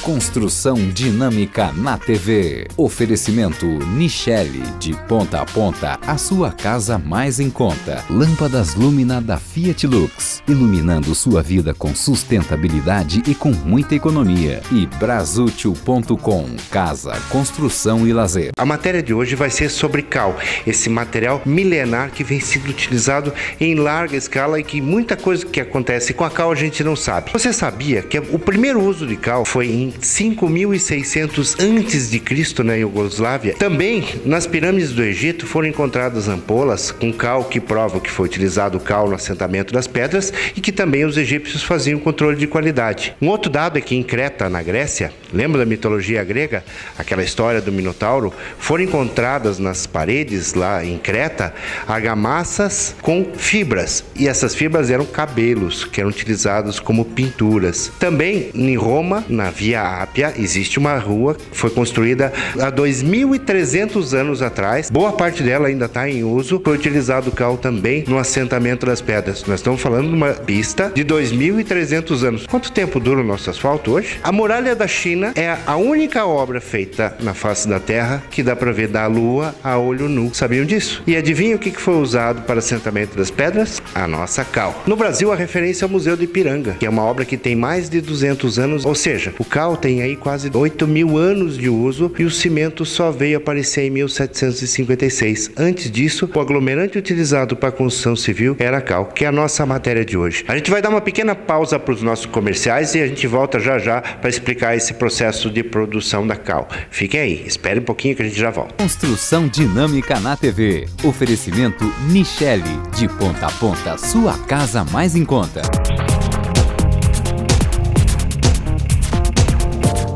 Construção dinâmica na TV. Oferecimento Nichelle, de ponta a ponta, a sua casa mais em conta. Lâmpadas Lumina da Fiat Lux, iluminando sua vida com sustentabilidade e com muita economia. E Brasútil.com, casa, construção e lazer. A matéria de hoje vai ser sobre cal, esse material milenar que vem sendo utilizado em larga escala e que muita coisa que acontece com a cal a gente não sabe. Você sabia que o primeiro uso de cal foi em 5600 a.C. na Iugoslávia? Também nas pirâmides do Egito foram encontradas ampolas com cal que provam que foi utilizado cal no assentamento das pedras e que também os egípcios faziam controle de qualidade. Um outro dado é que em Creta, na Grécia, lembra da mitologia grega? Aquela história do Minotauro? Foram encontradas nas paredes lá em Creta argamassas com fibras, e essas fibras eram cabelos que eram utilizados como pinturas. Também em Roma, na Via Ápia, existe uma rua que foi construída há 2300 anos atrás. Boa parte dela ainda está em uso. Foi utilizado cal também no assentamento das pedras. Nós estamos falando de uma pista de 2300 anos. Quanto tempo dura o nosso asfalto hoje? A Muralha da China é a única obra feita na face da Terra que dá para ver da Lua a olho nu. Sabiam disso? E adivinha o que foi usado para assentamento das pedras? A nossa cal. No Brasil, a referência é o Museu do Ipiranga, que é uma obra que tem mais de 200 anos, ou seja, o cal tem aí quase 8.000 anos de uso e o cimento só veio aparecer em 1756. Antes disso, o aglomerante utilizado para a construção civil era a cal, que é a nossa matéria de hoje. A gente vai dar uma pequena pausa para os nossos comerciais e a gente volta já já para explicar esse processo de produção da cal. Fiquem aí, espere um pouquinho que a gente já volta. Construção dinâmica na TV. Oferecimento Nichelle, de ponta a ponta, sua casa mais em conta.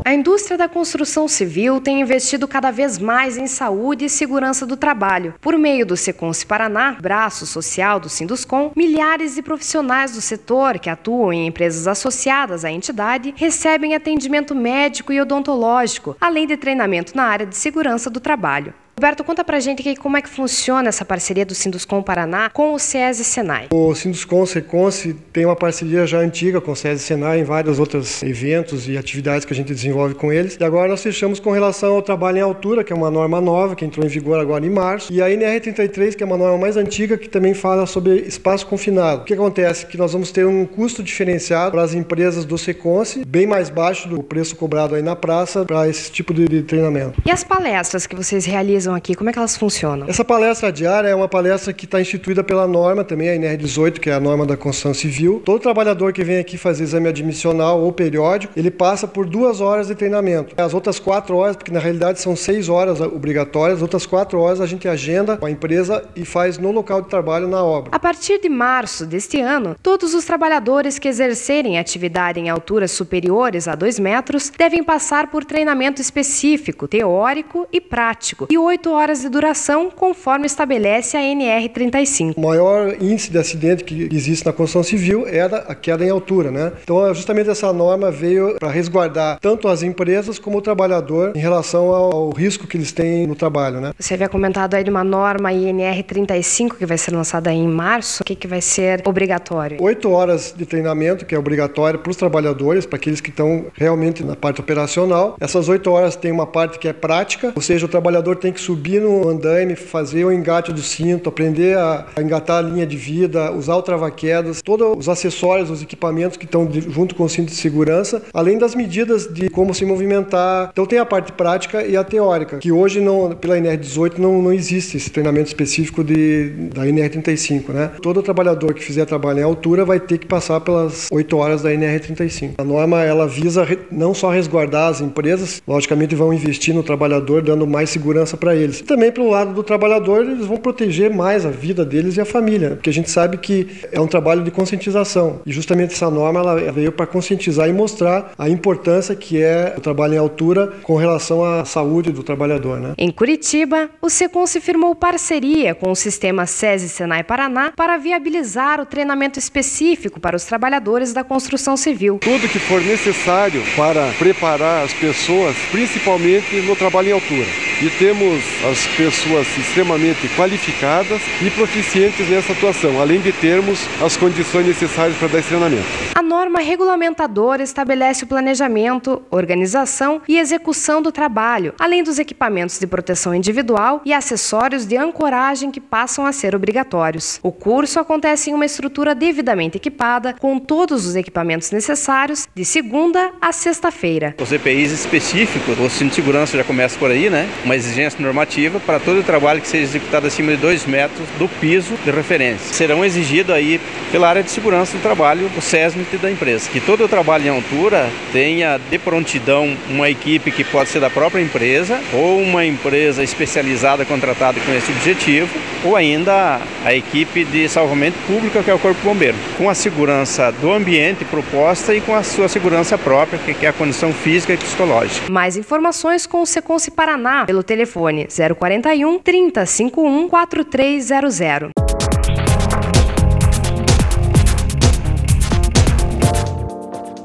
A indústria da construção civil tem investido cada vez mais em saúde e segurança do trabalho. Por meio do Seconsce Paraná, braço social do Sinduscon, milhares de profissionais do setor que atuam em empresas associadas à entidade recebem atendimento médico e odontológico, além de treinamento na área de segurança do trabalho. Roberto, conta pra gente aqui como é que funciona essa parceria do Sinduscon Paraná com o SESI e Senai. O Sinduscon Seconsce tem uma parceria já antiga com o SESI e Senai em vários outros eventos e atividades que a gente desenvolve com eles. E agora nós fechamos com relação ao trabalho em altura, que é uma norma nova, que entrou em vigor agora em março. E a NR33, que é uma norma mais antiga, que também fala sobre espaço confinado. O que acontece? Que nós vamos ter um custo diferenciado para as empresas do Seconsce, bem mais baixo do preço cobrado aí na praça para esse tipo de treinamento. E as palestras que vocês realizam aqui, como é que elas funcionam? Essa palestra diária é uma palestra que está instituída pela norma também, a NR18, que é a norma da construção civil. Todo trabalhador que vem aqui fazer exame admissional ou periódico, ele passa por 2 horas de treinamento. As outras 4 horas, porque na realidade são 6 horas obrigatórias, as outras 4 horas a gente agenda com a empresa e faz no local de trabalho na obra. A partir de março deste ano, todos os trabalhadores que exercerem atividade em alturas superiores a 2 metros devem passar por treinamento específico, teórico e prático, e 8 horas de duração, conforme estabelece a NR35. O maior índice de acidente que existe na construção civil é a queda em altura, né? Então, justamente essa norma veio para resguardar tanto as empresas como o trabalhador em relação ao risco que eles têm no trabalho, né? Você havia comentado aí de uma norma INR35 que vai ser lançada em março. O que vai ser obrigatório? 8 horas de treinamento, que é obrigatório para os trabalhadores, para aqueles que estão realmente na parte operacional. Essas 8 horas tem uma parte que é prática, ou seja, o trabalhador tem que subir no andaime, fazer o engate do cinto, aprender a engatar a linha de vida, usar o trava-quedas, todos os acessórios, os equipamentos que estão junto com o cinto de segurança, além das medidas de como se movimentar. Então tem a parte prática e a teórica, que hoje pela NR18 não existe esse treinamento específico da NR35, né? Todo trabalhador que fizer trabalho em altura vai ter que passar pelas 8 horas da NR35. A norma, ela visa não só resguardar as empresas, logicamente vão investir no trabalhador, dando mais segurança para eles. E também pelo lado do trabalhador, eles vão proteger mais a vida deles e a família, né? Porque a gente sabe que é um trabalho de conscientização. E justamente essa norma ela veio para conscientizar e mostrar a importância que é o trabalho em altura com relação à saúde do trabalhador, né? Em Curitiba, o Seconsce firmou parceria com o sistema SESI Senai Paraná para viabilizar o treinamento específico para os trabalhadores da construção civil. Tudo que for necessário para preparar as pessoas, principalmente no trabalho em altura. E temos as pessoas extremamente qualificadas e proficientes nessa atuação, além de termos as condições necessárias para dar esse treinamento. A norma regulamentadora estabelece o planejamento, organização e execução do trabalho, além dos equipamentos de proteção individual e acessórios de ancoragem que passam a ser obrigatórios. O curso acontece em uma estrutura devidamente equipada, com todos os equipamentos necessários, de segunda a sexta-feira. Os EPIs específicos, o cinto de segurança já começa por aí, né? Uma exigência normativa para todo o trabalho que seja executado acima de 2 metros do piso de referência. Serão exigidos aí pela área de segurança do trabalho, o SESMIT da empresa. Que todo o trabalho em altura tenha de prontidão uma equipe que pode ser da própria empresa ou uma empresa especializada contratada com esse objetivo, ou ainda a equipe de salvamento público, que é o Corpo Bombeiro, com a segurança do ambiente proposta e com a sua segurança própria, que é a condição física e psicológica. Mais informações com o Seconce Paraná pelo telefone 041 3051 4300.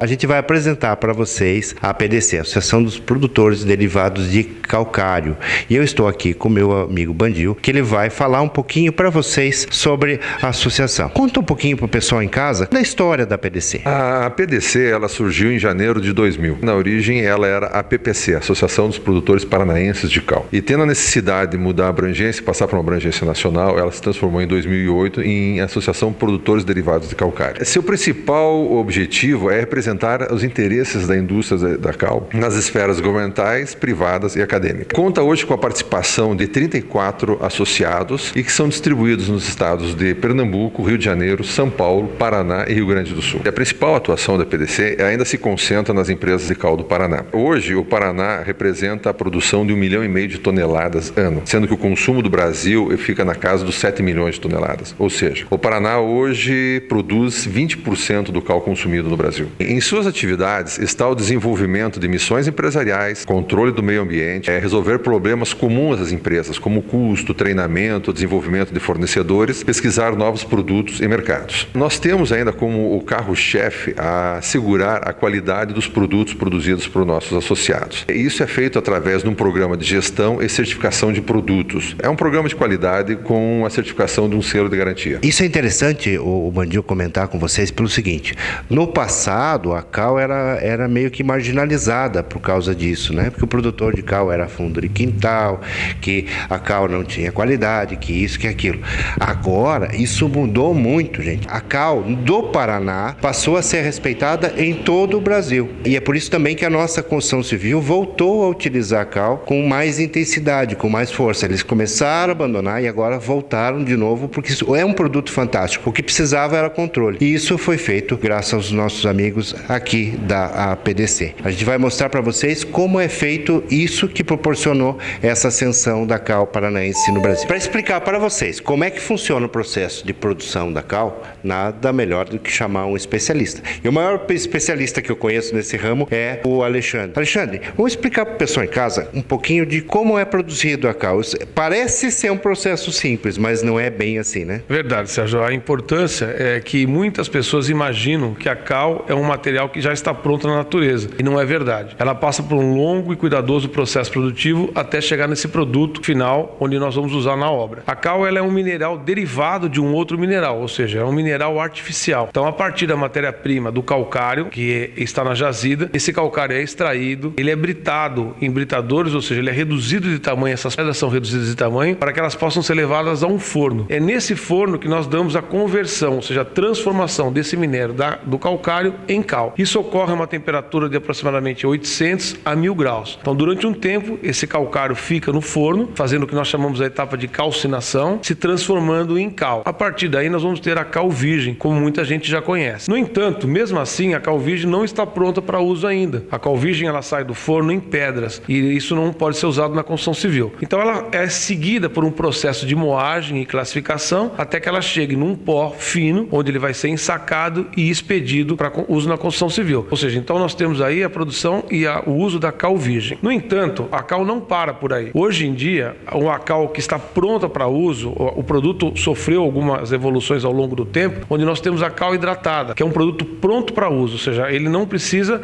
A gente vai apresentar para vocês a APDC, Associação dos Produtores Derivados de Calcário. E eu estou aqui com meu amigo Bandil, que ele vai falar um pouquinho para vocês sobre a associação. Conta um pouquinho para o pessoal em casa da história da APDC. A APDC, ela surgiu em janeiro de 2000. Na origem, ela era a PPC, Associação dos Produtores Paranaenses de Cal. E tendo a necessidade de mudar a abrangência, passar para uma abrangência nacional, ela se transformou em 2008 em Associação Produtores Derivados de Calcário. Seu principal objetivo é representar os interesses da indústria da cal nas esferas governamentais, privadas e acadêmicas. Conta hoje com a participação de 34 associados e que são distribuídos nos estados de Pernambuco, Rio de Janeiro, São Paulo, Paraná e Rio Grande do Sul. E a principal atuação da PDC ainda se concentra nas empresas de cal do Paraná. Hoje, o Paraná representa a produção de 1,5 milhão de toneladas ano, sendo que o consumo do Brasil fica na casa dos 7 milhões de toneladas. Ou seja, o Paraná hoje produz 20% do cal consumido no Brasil. Em suas atividades está o desenvolvimento de missões empresariais, controle do meio ambiente, resolver problemas comuns às empresas, como custo, treinamento, desenvolvimento de fornecedores, pesquisar novos produtos e mercados. Nós temos ainda como o carro-chefe a assegurar a qualidade dos produtos produzidos por nossos associados. Isso é feito através de um programa de gestão e certificação de produtos. É um programa de qualidade com a certificação de um selo de garantia. Isso é interessante o Bandil comentar com vocês pelo seguinte: no passado a cal era meio que marginalizada por causa disso, né? Porque o produtor de cal era fundo de quintal, que a cal não tinha qualidade, que isso, que aquilo. Agora, isso mudou muito, gente. A cal do Paraná passou a ser respeitada em todo o Brasil. E é por isso também que a nossa construção civil voltou a utilizar a cal com mais intensidade, com mais força. Eles começaram a abandonar e agora voltaram de novo, porque isso é um produto fantástico. O que precisava era controle. E isso foi feito graças aos nossos amigos aqui da APDC. A gente vai mostrar para vocês como é feito isso que proporcionou essa ascensão da cal paranaense no Brasil. Para explicar para vocês como é que funciona o processo de produção da cal, nada melhor do que chamar um especialista. E o maior especialista que eu conheço nesse ramo é o Alexandre. Alexandre, vamos explicar para o pessoal em casa um pouquinho de como é produzido a cal. Parece ser um processo simples, mas não é bem assim, né? Verdade, Sérgio. A importância é que muitas pessoas imaginam que a cal é um material que já está pronto na natureza. E não é verdade. Ela passa por um longo e cuidadoso processo produtivo até chegar nesse produto final, onde nós vamos usar na obra. A cal, ela é um mineral derivado de um outro mineral, ou seja, é um mineral artificial. Então, a partir da matéria-prima do calcário, que está na jazida, esse calcário é extraído, ele é britado em britadores, ou seja, ele é reduzido de tamanho, essas pedras são reduzidas de tamanho, para que elas possam ser levadas a um forno. É nesse forno que nós damos a conversão, ou seja, a transformação desse minério do calcário em cal. Isso ocorre a uma temperatura de aproximadamente 800 a 1000 graus. Então, durante um tempo, esse calcário fica no forno, fazendo o que nós chamamos a etapa de calcinação, se transformando em cal. A partir daí, nós vamos ter a cal virgem, como muita gente já conhece. No entanto, mesmo assim, a cal virgem não está pronta para uso ainda. A cal virgem, ela sai do forno em pedras, e isso não pode ser usado na construção civil. Então, ela é seguida por um processo de moagem e classificação, até que ela chegue num pó fino, onde ele vai ser ensacado e expedido para uso na construção civil. Ou seja, então nós temos aí a produção e o uso da cal virgem. No entanto, a cal não para por aí. Hoje em dia, a cal que está pronta para uso, o produto sofreu algumas evoluções ao longo do tempo, onde nós temos a cal hidratada, que é um produto pronto para uso, ou seja, ele não precisa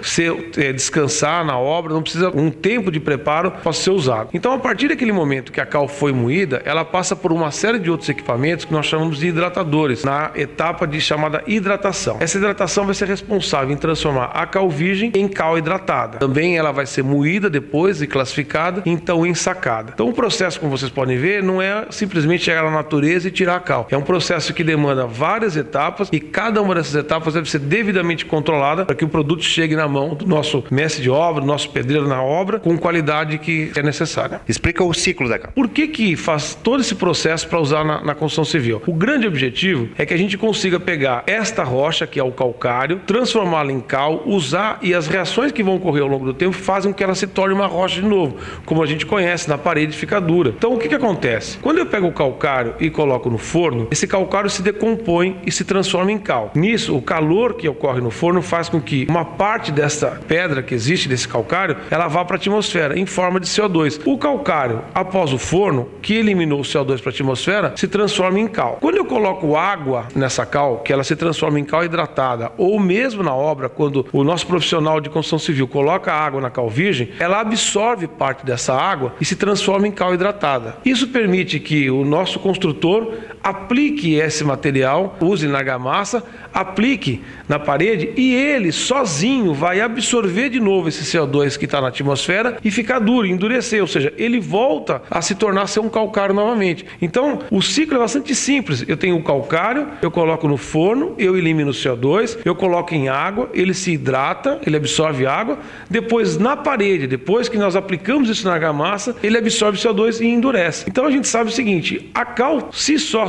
descansar na obra, não precisa um tempo de preparo para ser usado. Então, a partir daquele momento que a cal foi moída, ela passa por uma série de outros equipamentos que nós chamamos de hidratadores, na etapa de chamada hidratação. Essa hidratação vai ser responsável em transformar a cal virgem em cal hidratada. Também ela vai ser moída depois e classificada, então ensacada. Então, o processo, como vocês podem ver, não é simplesmente chegar na natureza e tirar a cal. É um processo que demanda várias etapas e cada uma dessas etapas deve ser devidamente controlada para que o produto chegue na mão do nosso mestre de obra, do nosso pedreiro na obra, com qualidade que é necessária. Explica o ciclo da cal. Por que faz todo esse processo para usar na construção civil? O grande objetivo é que a gente consiga pegar esta rocha, que é o calcário, transformá-la em cal, usar, e as reações que vão ocorrer ao longo do tempo fazem com que ela se torne uma rocha de novo, como a gente conhece, na parede fica dura. Então o que acontece? Quando eu pego o calcário e coloco no forno, esse calcário se decompõe e se transforma em cal. Nisso, o calor que ocorre no forno faz com que uma parte dessa pedra que existe, desse calcário, ela vá para a atmosfera em forma de CO2. O calcário, após o forno, que eliminou o CO2 para a atmosfera, se transforma em cal. Quando eu coloco água nessa cal, que ela se transforma em cal hidratada, ou mesmo na obra, quando o nosso profissional de construção civil coloca água na cal virgem, ela absorve parte dessa água e se transforma em cal hidratada. Isso permite que o nosso construtor aplique esse material, use na argamassa, aplique na parede e ele sozinho vai absorver de novo esse CO2 que está na atmosfera e ficar duro, endurecer, ou seja, ele volta a se tornar ser um calcário novamente. Então, o ciclo é bastante simples. Eu tenho o calcário, eu coloco no forno, eu elimino o CO2, eu coloco em água, ele se hidrata, ele absorve água, depois na parede, depois que nós aplicamos isso na argamassa, ele absorve CO2 e endurece. Então a gente sabe o seguinte, a cal,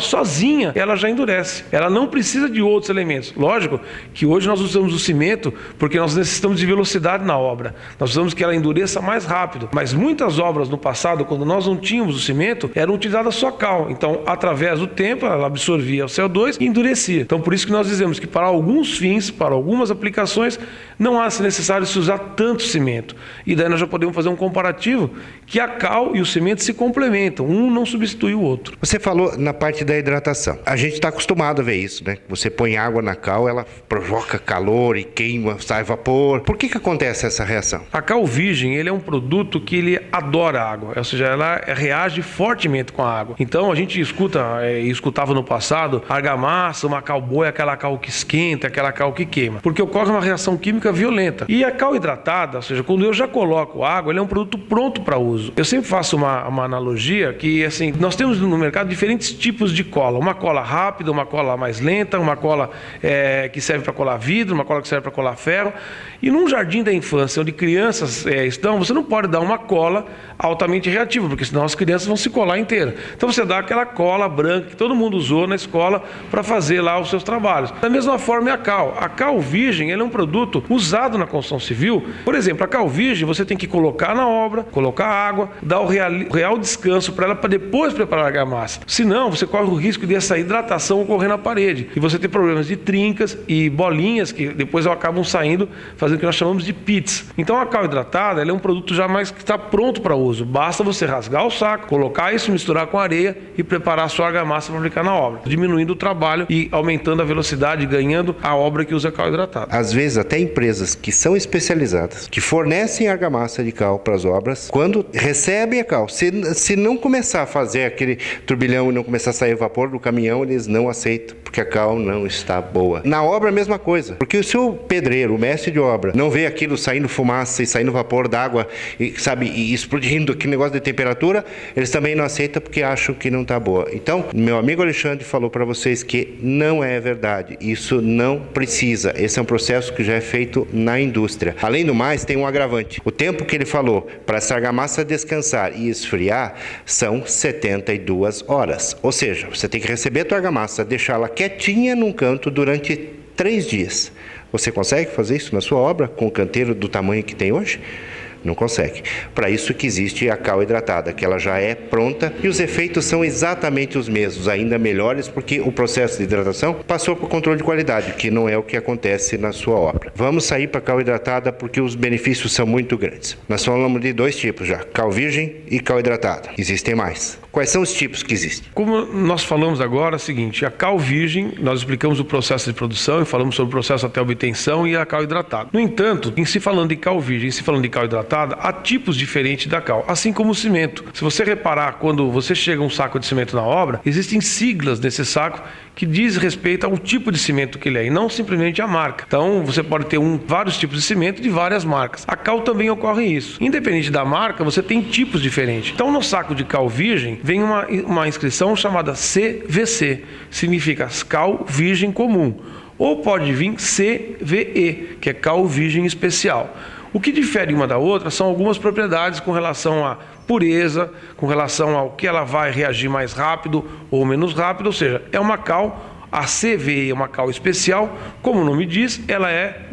sozinha, ela já endurece. Ela não precisa de outros elementos. Lógico que hoje nós usamos o cimento porque nós necessitamos de velocidade na obra. Nós precisamos que ela endureça mais rápido. Mas muitas obras no passado, quando nós não tínhamos o cimento, eram utilizadas só cal. Então, através do tempo, ela absorvia o CO2 e endurecia. Então, por isso que nós dizemos que para alguns fins, para algumas aplicações, não há necessário se usar tanto cimento. E daí nós já podemos fazer um comparativo que a cal e o cimento se complementam. Um não substitui o outro. Você falou na parte da hidratação. A gente está acostumado a ver isso, né? Você põe água na cal, ela provoca calor e queima, sai vapor. Por que acontece essa reação? A cal virgem, ele é um produto que ele adora água, ou seja, ela reage fortemente com a água. Então a gente escutava no passado, argamassa, uma cal boa é aquela cal que esquenta, aquela cal que queima, porque ocorre uma reação química violenta. E a cal hidratada, ou seja, quando eu já coloco água, ele é um produto pronto para uso. Eu sempre faço uma analogia que, assim, nós temos no mercado diferentes tipos de cola. Uma cola rápida, uma cola mais lenta, uma cola que serve para colar vidro, uma cola que serve para colar ferro. E num jardim da infância, onde crianças estão, você não pode dar uma cola altamente reativa, porque senão as crianças vão se colar inteiras. Então você dá aquela cola branca que todo mundo usou na escola para fazer lá os seus trabalhos. Da mesma forma é a cal. A cal virgem, ele é um produto usado na construção civil. Por exemplo, a cal virgem você tem que colocar na obra, colocar água, dar o real descanso para ela para depois preparar a argamassa. Senão, você corre o risco dessa hidratação ocorrer na parede. E você tem problemas de trincas e bolinhas que depois acabam saindo, fazendo o que nós chamamos de pits. Então a cal hidratada, ela é um produto já mais que está pronto para uso. Basta você rasgar o saco, colocar isso, misturar com areia e preparar a sua argamassa para aplicar na obra, diminuindo o trabalho e aumentando a velocidade, ganhando a obra que usa cal hidratada. Às vezes até empresas que são especializadas, que fornecem argamassa de cal para as obras, quando recebem a cal, se não começar a fazer aquele turbilhão e não começar a sair vapor do caminhão, eles não aceitam, porque a cal não está boa. Na obra a mesma coisa, porque o seu pedreiro, o mestre de obra, não vê aquilo saindo fumaça e saindo vapor d'água e explodindo aquele negócio de temperatura, eles também não aceitam porque acham que não está boa. Então, meu amigo Alexandre falou para vocês que não é verdade, isso não precisa, esse é um processo que já é feito na indústria. Além do mais, tem um agravante. O tempo que ele falou para essa argamassa descansar e esfriar são 72 horas. Ou seja, você tem que receber a tua argamassa, deixá-la quietinha num canto durante 3 dias. Você consegue fazer isso na sua obra com o canteiro do tamanho que tem hoje? Não consegue. Para isso que existe a cal hidratada, que ela já é pronta e os efeitos são exatamente os mesmos, ainda melhores, porque o processo de hidratação passou por controle de qualidade, que não é o que acontece na sua obra. Vamos sair para a cal hidratada porque os benefícios são muito grandes. Nós falamos de 2 tipos já, cal virgem e cal hidratada. Existem mais. Quais são os tipos que existem? Como nós falamos agora, é o seguinte, a cal virgem, nós explicamos o processo de produção e falamos sobre o processo até obtenção e a cal hidratada. No entanto, em se falando de cal virgem, em se falando de cal hidratada, há tipos diferentes da cal, assim como o cimento. Se você reparar, quando você chega um saco de cimento na obra, existem siglas nesse saco que diz respeito ao tipo de cimento que ele é e não simplesmente a marca. Então, você pode ter vários tipos de cimento de várias marcas. A cal também ocorre isso. Independente da marca, você tem tipos diferentes. Então, no saco de cal virgem, vem uma inscrição chamada CVC, significa cal virgem comum. Ou pode vir CVE, que é cal virgem especial. O que difere uma da outra são algumas propriedades com relação à pureza, com relação ao que ela vai reagir mais rápido ou menos rápido, ou seja, é uma cal. A CVE é uma cal especial, como o nome diz, ela é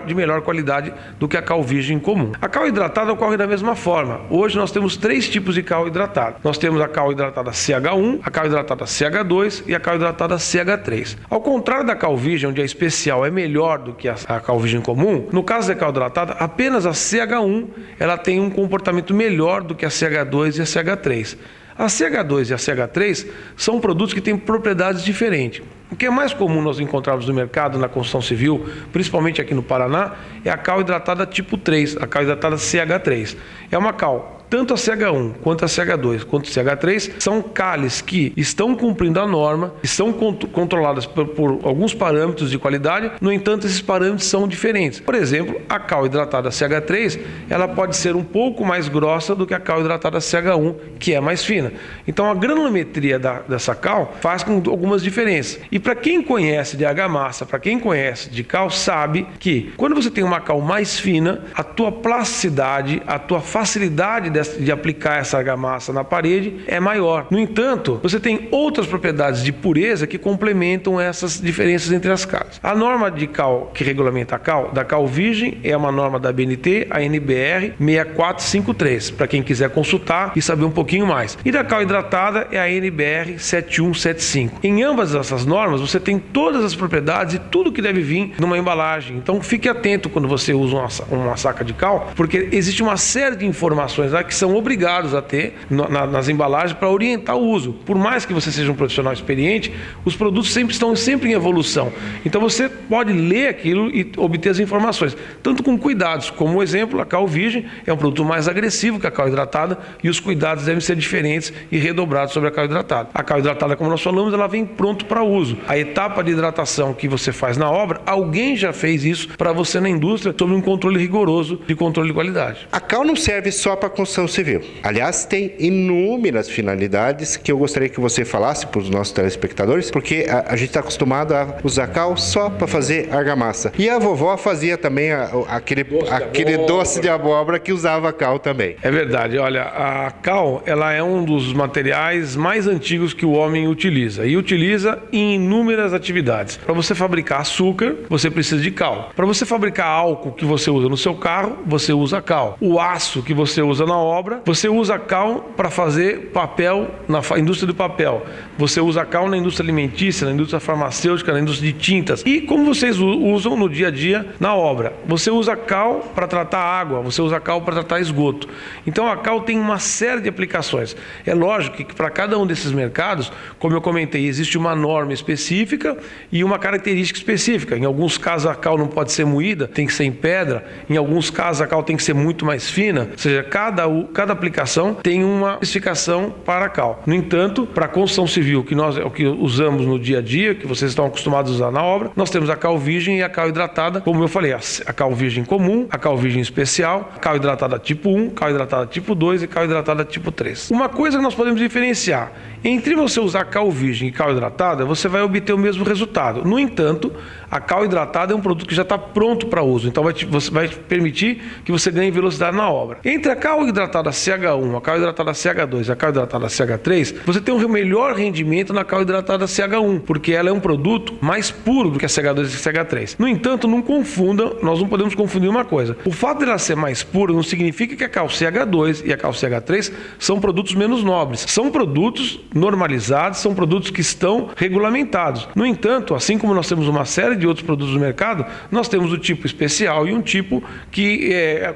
de melhor qualidade do que a cal virgem comum. A cal hidratada ocorre da mesma forma. Hoje nós temos 3 tipos de cal hidratada. Nós temos a cal hidratada CH1, a cal hidratada CH2 e a cal hidratada CH3. Ao contrário da cal virgem, onde a especial é melhor do que a cal virgem comum, no caso da cal hidratada, apenas a CH1 ela tem um comportamento melhor do que a CH2 e a CH3. A CH2 e a CH3 são produtos que têm propriedades diferentes. O que é mais comum nós encontrarmos no mercado, na construção civil, principalmente aqui no Paraná, é a cal hidratada tipo 3, a cal hidratada CH3. É uma cal, tanto a CH1, quanto a CH2, quanto a CH3, são cales que estão cumprindo a norma, estão controladas por alguns parâmetros de qualidade, no entanto, esses parâmetros são diferentes. Por exemplo, a cal hidratada CH3, ela pode ser um pouco mais grossa do que a cal hidratada CH1, que é mais fina. Então, a granulometria dessa cal faz com algumas diferenças. E para quem conhece de argamassa, para quem conhece de cal, sabe que quando você tem uma cal mais fina, a tua plasticidade, a tua facilidade de aplicar essa argamassa na parede é maior. No entanto, você tem outras propriedades de pureza que complementam essas diferenças entre as cales. A norma de cal que regulamenta a cal, da cal virgem, é uma norma da BNT, a NBR 6453, para quem quiser consultar e saber um pouquinho mais. E da cal hidratada é a NBR 7175. Em ambas essas normas, você tem todas as propriedades e tudo que deve vir numa embalagem. Então, fique atento quando você usa uma saca de cal, porque existe uma série de informações lá que são obrigados a ter nas embalagens para orientar o uso. Por mais que você seja um profissional experiente, os produtos estão sempre em evolução. Então você pode ler aquilo e obter as informações, tanto com cuidados, como o exemplo, a cal virgem é um produto mais agressivo que a cal hidratada e os cuidados devem ser diferentes e redobrados sobre a cal hidratada. A cal hidratada, como nós falamos, ela vem pronto para uso. A etapa de hidratação que você faz na obra, alguém já fez isso para você na indústria, sob um controle rigoroso de controle de qualidade. A cal não serve só para construção civil. Aliás, tem inúmeras finalidades que eu gostaria que você falasse para os nossos telespectadores, porque a gente está acostumado a usar cal só para fazer argamassa. E a vovó fazia também aquele doce de abóbora que usava cal também. É verdade. Olha, a cal ela é um dos materiais mais antigos que o homem utiliza e utiliza em inúmeras atividades. Para você fabricar açúcar, você precisa de cal. Para você fabricar álcool que você usa no seu carro, você usa cal. O aço que você usa na obra, você usa cal para fazer papel na indústria do papel. Você usa cal na indústria alimentícia, na indústria farmacêutica, na indústria de tintas. E como vocês usam no dia a dia na obra? Você usa cal para tratar água, você usa cal para tratar esgoto. Então a cal tem uma série de aplicações. É lógico que para cada um desses mercados, como eu comentei, existe uma norma específica e uma característica específica. Em alguns casos a cal não pode ser moída, tem que ser em pedra. Em alguns casos a cal tem que ser muito mais fina. Ou seja, cada aplicação tem uma especificação para a cal. No entanto, para a construção civil, que nós é o que usamos no dia a dia, que vocês estão acostumados a usar na obra, nós temos a cal virgem e a cal hidratada, como eu falei, a cal virgem comum, a cal virgem especial, a cal hidratada tipo 1, cal hidratada tipo 2 e cal hidratada tipo 3. Uma coisa que nós podemos diferenciar, entre você usar cal virgem e cal hidratada, você vai obter o mesmo resultado. No entanto, a cal hidratada é um produto que já está pronto para uso, então vai permitir que você ganhe velocidade na obra. Entre a cal hidratada CH1, a cal hidratada CH2 e a cal hidratada CH3, você tem um melhor rendimento na cal hidratada CH1, porque ela é um produto mais puro do que a CH2 e a CH3. No entanto, não confunda, nós não podemos confundir uma coisa. O fato de ela ser mais pura não significa que a cal CH2 e a cal CH3 são produtos menos nobres. São produtos normalizados, são produtos que estão regulamentados. No entanto, assim como nós temos uma série de outros produtos no mercado, nós temos o tipo especial e um tipo que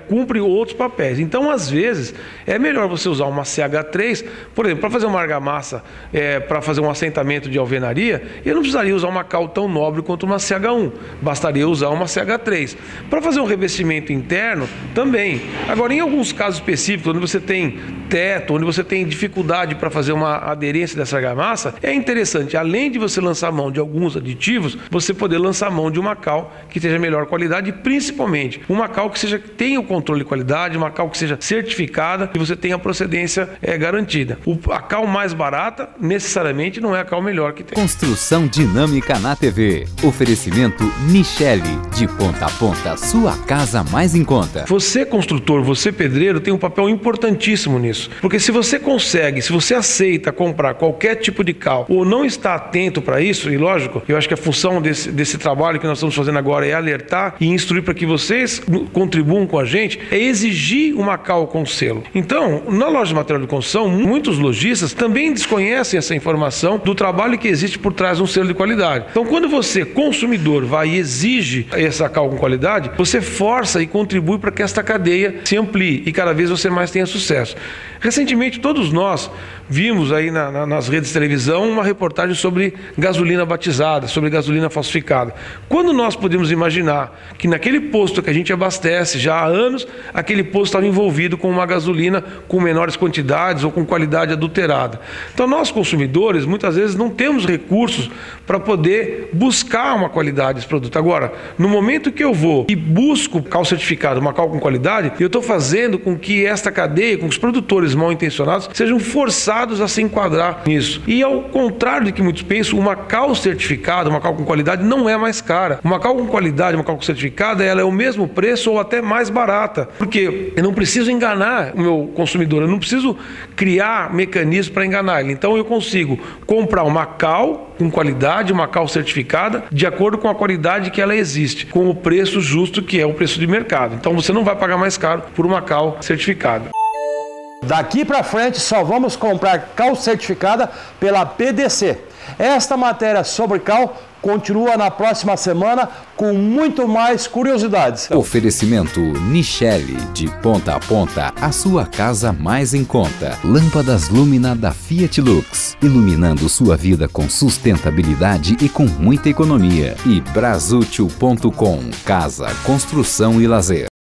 cumpre outros papéis. Então, às vezes, é melhor você usar uma CH3, por exemplo, para fazer uma argamassa, para fazer um assentamento de alvenaria, eu não precisaria usar uma cal tão nobre quanto uma CH1, bastaria usar uma CH3. Para fazer um revestimento interno, também. Agora, em alguns casos específicos, onde você tem teto, onde você tem dificuldade para fazer uma aderência dessa argamassa, é interessante, além de você lançar mão de alguns aditivos, você poder lançar mão de uma cal que tenha melhor qualidade e, principalmente, uma cal que tenha o controle de qualidade, uma cal que seja certificada e você tenha a procedência garantida. A cal mais barata, necessariamente, não é a cal melhor que tem. Construção dinâmica na TV. Oferecimento Michele. De ponta a ponta, sua casa mais em conta. Você, construtor, você, pedreiro, tem um papel importantíssimo nisso. Porque se você aceita comprar qualquer tipo de cal ou não está atento para isso, e lógico, eu acho que a função desse trabalho que nós estamos fazendo agora é alertar e instruir para que vocês contribuam com a gente, é exigir uma cal com selo. Então, na loja de material de construção, muitos lojistas também desconhecem essa informação do trabalho que existe por trás de um selo de qualidade. Então, quando você, consumidor, vai e exige essa cal com qualidade, você força e contribui para que esta cadeia se amplie e cada vez você mais tenha sucesso. Recentemente, todos nós vimos aí nas redes de televisão uma reportagem sobre gasolina batizada, sobre gasolina falsificada. Quando nós podemos imaginar que naquele posto que a gente abastece já há anos, aquele posto estava envolvido com uma gasolina com menores quantidades ou com qualidade adulterada. Então, nós consumidores, muitas vezes, não temos recursos para poder buscar uma qualidade desse produto. Agora, no momento que eu vou e busco cal certificado, uma cal com qualidade, eu estou fazendo com que esta cadeia, com que os produtores mal intencionados, sejam forçados a se enquadrar nisso. E ao contrário do que muitos pensam, uma cal certificada, uma cal com qualidade, não é mais cara. Uma cal com qualidade, uma cal certificada, ela é o mesmo preço ou até mais barata. Porque eu não preciso enganar o meu consumidor, eu não preciso criar mecanismos para enganar ele. Então eu consigo comprar uma cal com qualidade, uma cal certificada, de acordo com a qualidade que ela existe, com o preço justo que é o preço de mercado. Então você não vai pagar mais caro por uma cal certificada. Daqui para frente só vamos comprar cal certificada pela PDC. Esta matéria sobre cal continua na próxima semana com muito mais curiosidades. Oferecimento Michele. De ponta a ponta, a sua casa mais em conta. Lâmpadas Lumina da Fiat Lux, iluminando sua vida com sustentabilidade e com muita economia. E Brasútil.com, casa, construção e lazer.